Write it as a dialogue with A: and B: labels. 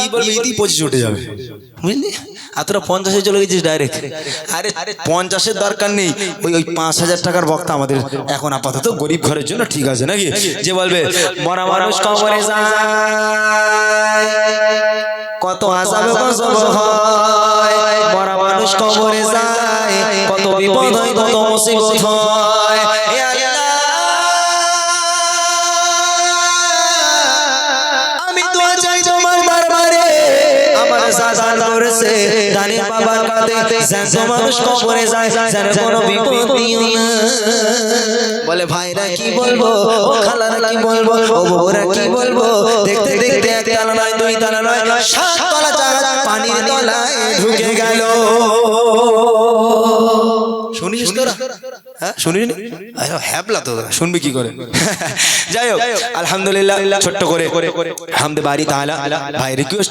A: ই বলবে ইতি 25 উঠে যাবে, বুঝলি? আর তোরা 50-এ চলে গেছিস ডাইরেক্ট। আরে 50-এর দরকার নেই, ওই 5,000 টাকার বক্তা আমাদের এখন আপাতত গরিব ঘরের জন্য ঠিক আছে নাকি? যে বলবে মরা মানুষ কবরে যায়, কত আযাবে গজব হয়, মরা মানুষ কবরে যায়, কত বিপদ হয়, কত মুসিবত হয়। হে আল্লাহ, আমি দোয়া চাই তোমার দরবারে, আমার সাজান করেছে দানি বাবার কাঁধে, যেন মানুষ কবরে যায়, যেন কোনো বিপদ দিও না। বলে ভাইরা কি বলবো, ও খালারা কি বলবো, ও বউরা কি বলবো, দেখতে দেখতে এক তালা নয়, দুই তালা নয়, 7 তলা জাহাজ পানির তলায় ঢুকে গেল। শুনিস তোরা? হ্যাঁ শুনিস? হ্যাবলা তো শুনবি কি করে? যাই হোক, আলহামদুলিল্লাহ, ছোট্ট করে হামদে বারি তাআলা ভাই রিকোয়েস্ট